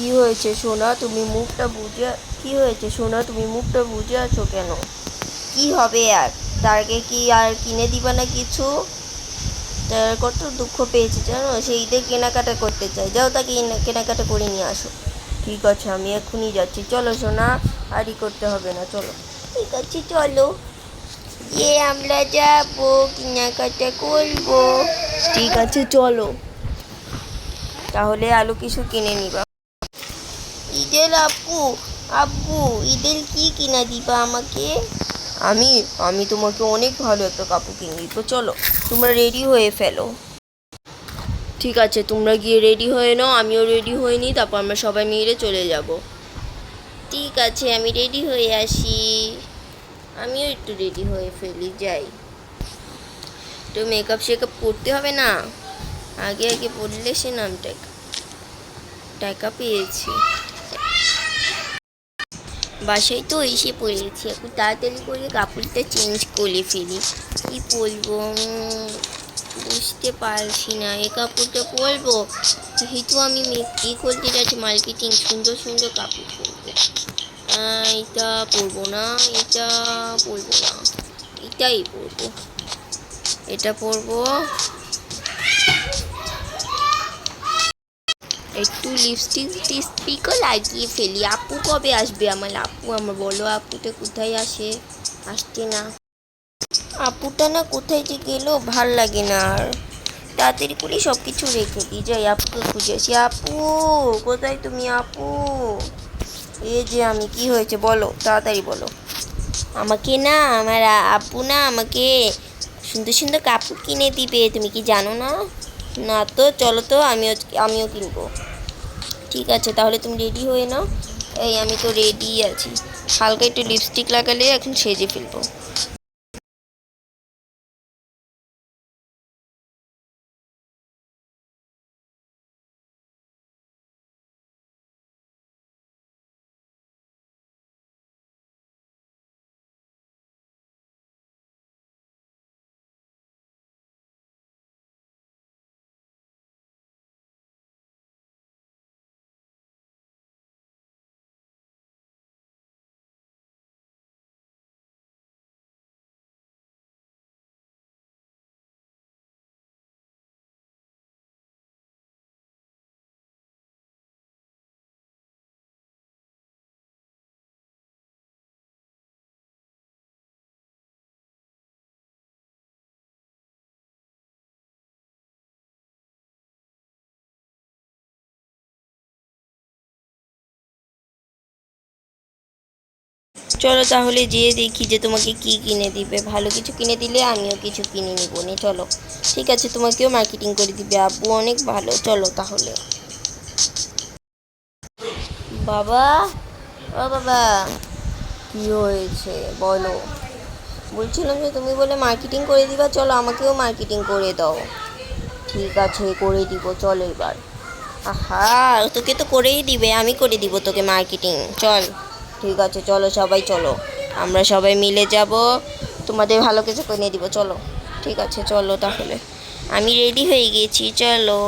কি হয়েছে সোনা, তুমি মুখটা বুঝে কি হয়েছে সোনা, তুমি মুখটা বুঝে আছো কেন? কি হবে আর? তার আগে কি আর কিনে দিবা না কিছু? তার কত দুঃখ পেয়েছে জানো, সেই ঈদের কেনাকাটা করতে চাই। যাও তাকে কেনাকাটা করে নিয়ে আসো। ঠিক আছে, আমি এক্ষুনি যাচ্ছি। চলো সোনা, আরই করতে হবে না, চলো। ঠিক আছে চলো, যে আমরা যাবো কেনাকাটা করবো। ঠিক আছে চলো, তাহলে আলু কিছু কিনে নিবা। ঈদের আপু, আব্বু, ঈদের কি কিনা দিবা আমাকে? আমি আমি তোমাকে অনেক ভালো একটা কাপড় কিনে দিব। চলো, তোমরা রেডি হয়ে ফেলো। ঠিক আছে, তোমরা গিয়ে রেডি হয়ে নাও, আমিও রেডি হয়ে নিই, তারপর আমরা সবাই মিলে চলে যাব। ঠিক আছে, আমি রেডি হয়ে আসি। আমিও একটু রেডি হয়ে ফেলি, যাই। তো মেকআপ শেকআপ করতে হবে না, আগে আগে পড়লে সে নামটা টাকা পেয়েছি। বাসায় তো এসে পড়েছি, এখন তাড়াতাড়ি করে কাপড়টা চেঞ্জ করে ফেলি। কি পরবো বুঝতে পারছি না, এই কাপড়টা পরবো। যেহেতু আমি কি করতে যাচ্ছি মার্কেটিং, সুন্দর সুন্দর কাপড় পরবো। এটা পরবো না, এটা পরবো না, এটাই পরবো, এটা পরবো। একটু লিপস্টিকও লাগিয়ে ফেলি। আপু কবে আসবে আমার? আপু আমার বলো, আপুটা কোথায় আসছে না। আপুটা না কোথায় যে গেল, ভাল লাগে না আর। তাড়াতাড়ি করে সব কিছু রেখে দিই, যাই আপুকে খুঁজে আসি। আপু কোথায় তুমি আপু? এই যে আমি, কি হয়েছে বলো, তাড়াতাড়ি বলো। আমাকে না আমার আপু না আমাকে সুন্দর সুন্দর কাপড় কিনে দিবে, তুমি কি জানো না? না তো, চলো তো, আমিও কিনবো। ঠিক আছে, তাহলে তুমি রেডি হয়ে নাও। এই আমি তো রেডি আছি, হালকা একটু লিপস্টিক লাগালে এখন সেজে ফেলবো। চলো তাহলে যেয়ে দেখি যে তোমাকে কি কিনে দিবে, ভালো কিছু কিনে দিলে আমিও কিছু কিনে নিব নি। চলো, ঠিক আছে, তোমাকেও মার্কেটিং করে দিবে আব্বু, অনেক ভালো। চলো তাহলে। বাবা, ও বাবা, কি হয়েছে বলো? বলছিলাম যে তুমি বলে মার্কেটিং করে দিবা, চলো আমাকেও মার্কেটিং করে দাও। ঠিক আছে, করে দিব, চলো এবার। আহা, তোকে তো করেই দিবে, আমি করে দিব তোকে মার্কেটিং, চল। ঠিক আছে চলো, সবাই চলো, আমরা সবাই মিলে যাব, তোমাদের ভালো কিছু কিনে দিব, চলো। ঠিক আছে চলো তাহলে, আমি রেডি হয়ে গেছি, চলো।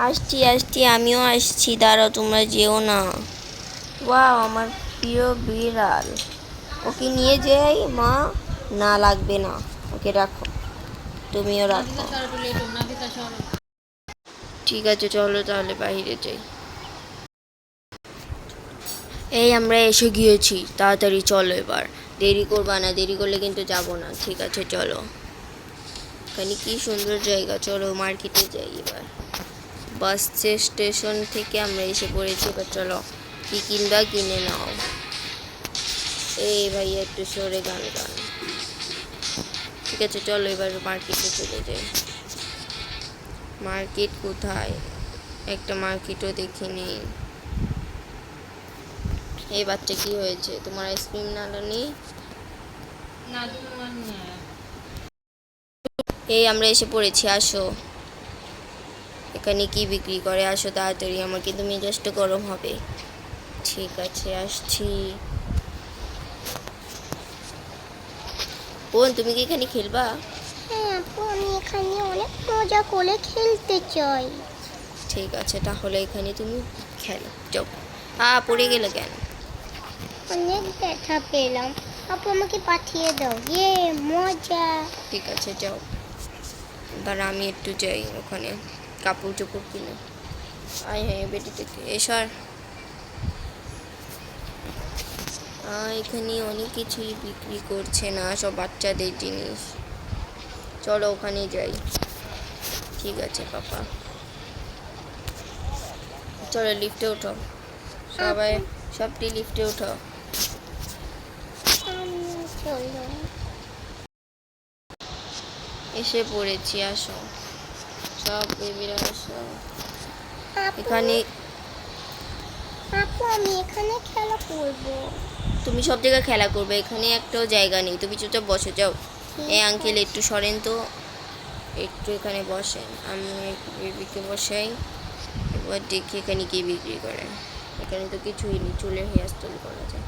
আসছি আসছি, আমিও আসছি, দাঁড়াও, তোমরা যেও না। ওয়াও, আমার প্রিয় বিড়াল, ওকে নিয়ে যাই মা? না লাগবে না, ওকে রাখো, তুমিও রাখো। ঠিক আছে চলো তাহলে বাইরে যাই। এই আমরা এসে গিয়েছি, তাড়াতাড়ি চলো এবার, দেরি করবা না, দেরি করলে কিন্তু যাব না। ঠিক আছে চলো, এখানে কি সুন্দর জায়গা, চলো মার্কেটে যাই এবার। বাস স্টেশন থেকে আমরা এসে পড়েছি, এবার চলো কি কিনবা কিনে নাও। এই ভাইয়া একটু সরে গান গান। ঠিক আছে চলো এবার মার্কেটে চলে যাই। মার্কেট কোথায়, একটা মার্কেটও দেখিনি। এই বাচ্চা কি হয়েছে, তোমার আইসক্রিম না আনি? এই আমরা এসে পড়েছি, আসো। এখানে কি বিক্রি করে, আসো তাড়াতাড়ি, আমার কিন্তু মেজাজটা গরম হবে। ঠিক আছে আসছি। বোন, তুমি কি এখানে খেলবা? হ্যাঁ আপু, আমি এখানে অনেক মজা করে খেলতে চাই। ঠিক আছে, তাহলে এখানে তুমি খেলো, যাও। পড়ে গেলে কেন? অনেক ব্যথা পেলাম, আপু আমাকে পাঠিয়ে দাও। ইয়ে মজা। ঠিক আছে, যাও। দাঁড়া, আমি একটু যাই ওখানে কাপড় চোপড় কিনে। আয় হ্যাঁ, বেটি থেকে এসর। এখানে অনেক কিছুই বিক্রি করছে না, সব বাচ্চাদের জিনিস। চলো ওখানে যাই। ঠিক আছে পাপা, চলো লিফটে ওঠো। সবাই সবটি লিফটে ওঠো। চলো। এসে পড়েছি, আসো সব বেবিরা আসো আপু, এখানে। আপু আমি এখানে খেলা করবো। তুমি সব জায়গায় খেলা করবে, এখানে একটাও জায়গা নেই, তুমি চুপচাপ বসে যাও। এই ঠিক আঙ্কেল আছে। একটু সরেন তো, একটু এখানে বসেন, আমি একটু বেবিকে বসাই। এবার দেখি এখানে কি বিক্রি করে। এখানে তো কিছুই নেই, চুলের হেয়ার স্টাইল করা যায়।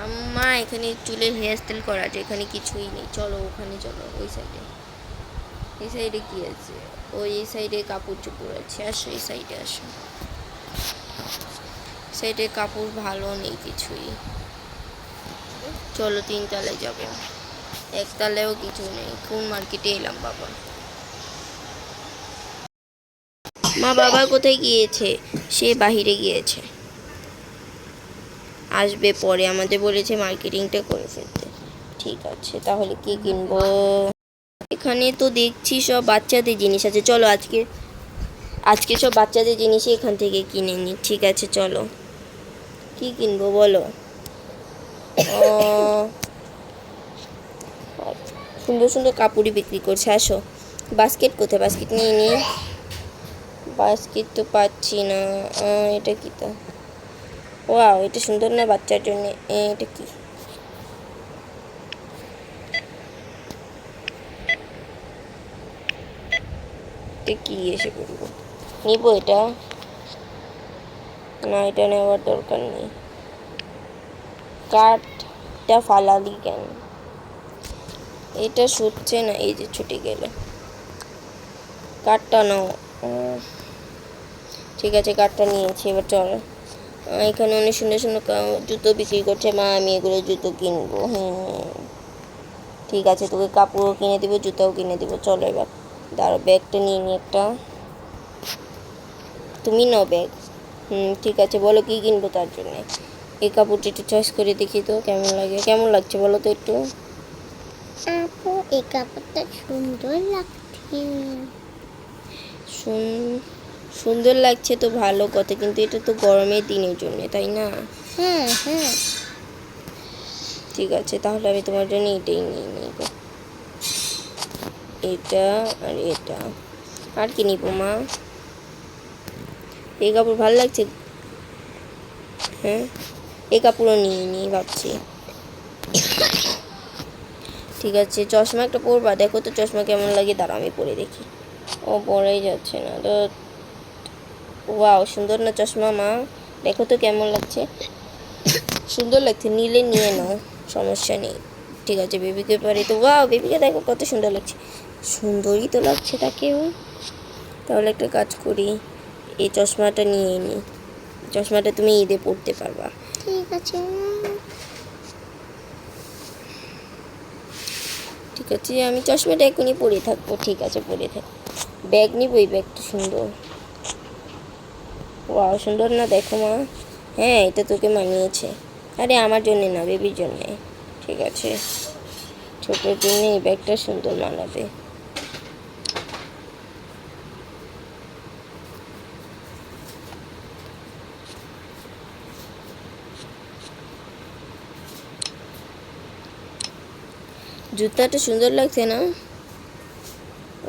আম্মা, এখানে চুলের হেয়ার স্টাইল করা যায়, এখানে কিছুই নেই। চলো ওখানে চলো, ওই সাইডে। এই সাইডে কি আছে? ওই এই সাইডে কাপড় চোপড় আছে, আসো এই সাইডে আসো। সাইডে কাপড় ভালো নেই কিছুই। চলো 3 তলায় যাবো, 1 তলায়ও কিছু নেই। কোন মার্কেটে এলাম বাবা? মা, বাবা কোথায় গিয়েছে? সে বাহিরে গিয়েছে, আসবে পরে। আমাদের বলেছে মার্কেটিংটা করে ফেলতে। ঠিক আছে, তাহলে কি কিনবো? এখানে তো দেখছি সব বাচ্চাদের জিনিস আছে, চলো আজকে আজকে সব বাচ্চাদের জিনিসই এখান থেকে কিনে নিই। ঠিক আছে চলো, কি কিনবো বলো? সুন্দর সুন্দর কাপড়ই বিক্রি করছে, আসো। বাস্কেট কোথায়? বাস্কেট নিয়ে নিই। বাস্কেট তো পাচ্ছি না। এটা কি? তো ওয়াও, এটা সুন্দর না বাচ্চার জন্য? এটা কি? এটা কি এসে পড়বো? নিবো এটা? না, এটা নেওয়ার দরকার নেই। কাঠটা ফালালি কেন? এটা সরছে না, এই যে ছুটে গেল। কাঠটা নাও। ঠিক আছে, কাঠটা নিয়েছি, এবার চল। এখানে অনেক সুন্দর সুন্দর জুতো বিক্রি করছে মা, আমি এগুলো জুতো কিনবো। ঠিক আছে, তোকে কাপড়ও কিনে দিব, জুতাও কিনে দিব। চলো এবার, দাঁড়ো, ব্যাগটা নিয়ে নি একটা। তুমি নাও ব্যাগ। ঠিক আছে, বলো কি কিনবো তার জন্যে। এই কাপড়টা একটু চয়েস করে দেখি তো কেমন লাগে। কেমন লাগছে বলো তো একটু? আপু এই কাপড়টা সুন্দর লাগছে। সুন্দর লাগছে তো ভালো কথা, কিন্তু এটা তো গরমের দিনের জন্য, তাই না? হ্যাঁ হ্যাঁ। ঠিক আছে, তাহলে আমি তোমার জন্য এটাই নিয়ে নিব। এটা আর এটা। আর কি নিব মা? এই কাপড় ভালো লাগছে। হ্যাঁ, এই কাপড়ও নিয়ে নিই ভাবছি। ঠিক আছে, চশমা একটা পরবা, দেখো তো চশমা কেমন লাগে, দাঁড়া আমি পরে দেখি। ও পরেই যাচ্ছে না তো। ওয়াও, সুন্দর না চশমা মা? দেখো তো কেমন লাগছে। সুন্দর লাগছে, নিলে নিয়ে নাও, সমস্যা নেই। ঠিক আছে, বেবিকে পারি তো। ওয়াও, বেবিকে দেখো কত সুন্দর লাগছে। সুন্দরই তো লাগছে তাকেও। তাহলে একটা কাজ করি, এই চশমাটা নিয়ে নিই। চশমাটা তুমি ঈদে পরতে পারবা। ঠিক আছে। ঠিক আছে, আমি চশমাটা এখনই পরে থাকবো। ঠিক আছে, পরে থাক। ব্যাগ নিব, এই ব্যাগটা সুন্দর। ওয়াও, সুন্দর না দেখো মা? হ্যাঁ, এটা তোকে মানিয়েছে। আরে আমার জন্যে না, বেবির জন্যে। ঠিক আছে, ছোটোর জন্য এই ব্যাগটা সুন্দর মানাবে। জুতাটা সুন্দর লাগছে না?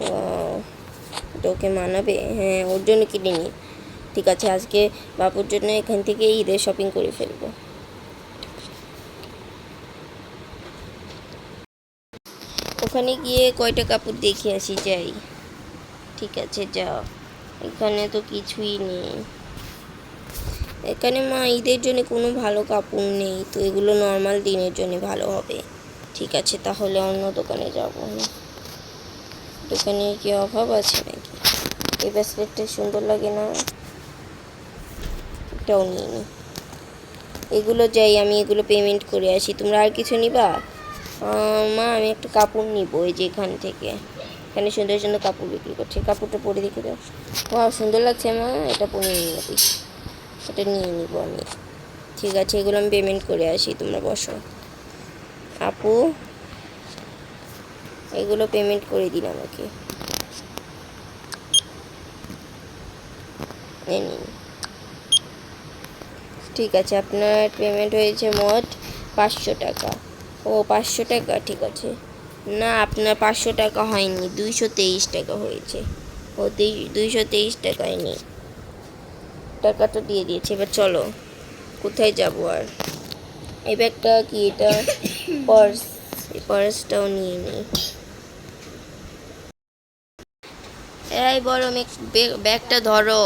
ওয়াও, এটা ওকে মানাবে। হ্যাঁ, ওর জন্য কিনে নিই। ঠিক আছে, আজকে বাবুর জন্য এখান থেকে ঈদের শপিং করে ফেলবো। ওখানে গিয়ে কয়টা কাপড় দেখে আসি, যাই। ঠিক আছে, যাও। এখানে তো কিছুই নেই। এখানে মা ঈদের জন্য কোনো ভালো কাপড় নেই তো, এগুলো নর্মাল দিনের জন্য ভালো হবে। ঠিক আছে, তাহলে অন্য দোকানে যাব। দোকানে কি অভাব আছে নাকি? এই ব্রেসলেটটা সুন্দর লাগে না? এটাও নিয়ে নি। এগুলো যাই, আমি এগুলো পেমেন্ট করে আসি। তোমরা আর কিছু নিবা? মা, আমি একটা কাপড় নিব এই যে এখান থেকে। এখানে সুন্দর সুন্দর কাপড় বিক্রি করছে, কাপড়টা পরে দেখে দাও। ওয়াও, সুন্দর লাগছে মা, এটা পরে নিয়ে নিবি। এটা নিয়ে নিব আমি। ঠিক আছে, এগুলো আমি পেমেন্ট করে আসি, তোমরা বসো। আপু, এগুলো পেমেন্ট করে দিন আমাকে। নিন। ঠিক আছে, আপনার পেমেন্ট হয়েছে মোট 500 টাকা। ও, 500 টাকা, ঠিক আছে। না, আপনার 500 টাকা হয়নি, 223 টাকা হয়েছে। ও, 223 টাকায় নেই, টাকাটা দিয়ে দিয়েছে। এবার চলো, কোথায় যাব আর? এই ব্যাগটা কি? এটা পার্স, এই পার্সটাও নিয়ে নিই। এই বড় মেয়ে, ব্যাগটা ধরো।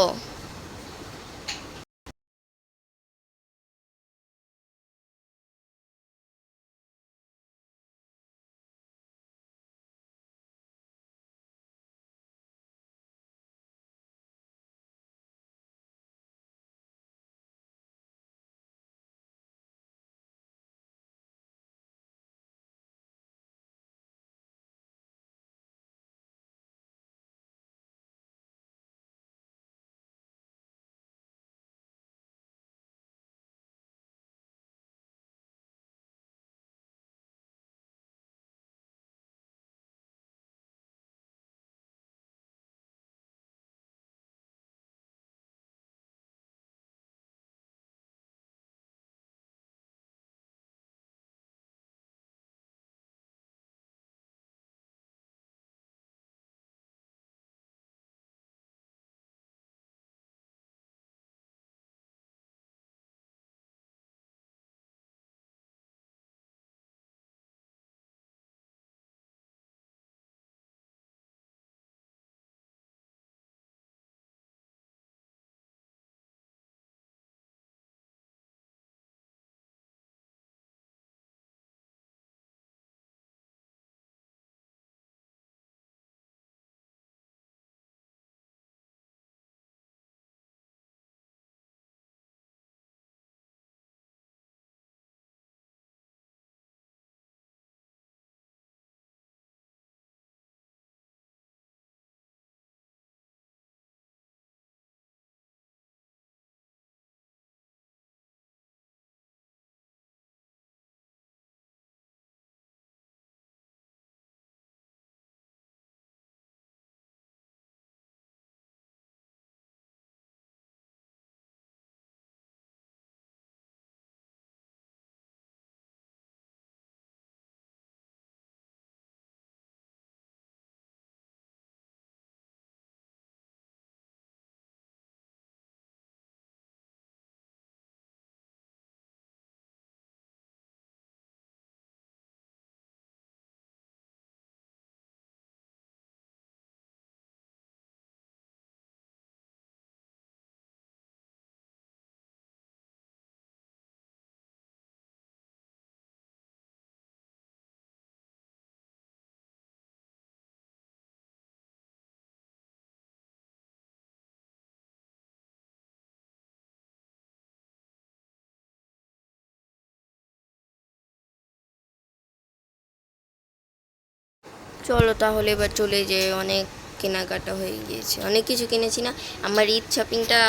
চলো তাহলে এবার চলে যে, অনেক কেনাকাটা হয়ে গিয়েছে, অনেক কিছু কিনেছি না। আমার ঈদ শপিংটা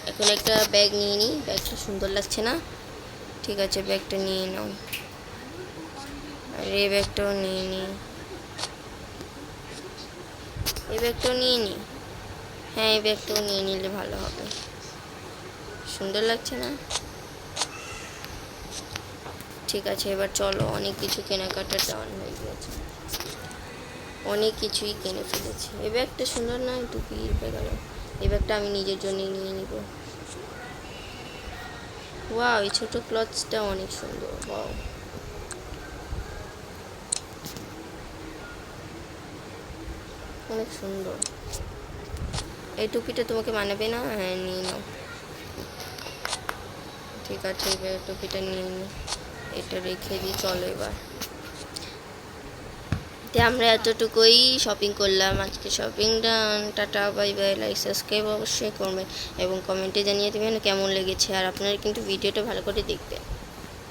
এখন একটা ব্যাগ নিয়ে নিই। ব্যাগটা সুন্দর লাগছে না? ঠিক আছে, ব্যাগটা নিয়ে নাও। আর এই ব্যাগটাও নিয়ে নিই, এই ব্যাগটাও নিয়ে নিই। হ্যাঁ, এই ব্যাগটাও নিয়ে নিলে ভালো হবে, সুন্দর লাগছে না? ঠিক আছে, এবার চলো, অনেক কিছু কেনাকাটা ডান হয়ে গেছে, অনেক কিছুই কিনে ফেলেছি। এই ব্যাগটা সুন্দর না? একটু পির হয়ে গেল। এই ব্যাগটা আমি নিজের জন্য নিয়ে নিব। ওয়াও, এই ছোটো ক্লথসটা অনেক সুন্দর। ওয়াও, অনেক সুন্দর। এই টুপিটা তোমাকে মানাবে না? হ্যাঁ, নিয়ে নাও। ঠিক আছে, এবার টুপিটা নিয়ে নিই, এটা রেখে দিই। চলো এবার, তো আমরা এতটুকুই শপিং করলাম, আজকে শপিং ডান। Tata, bye bye. Like subscribe অবশ্যই করবেন এবং কমেন্টে জানিয়ে দেবেন কেমন লেগেছে, আর আপনারা কিন্তু ভিডিওটা ভালো করে দেখবেন।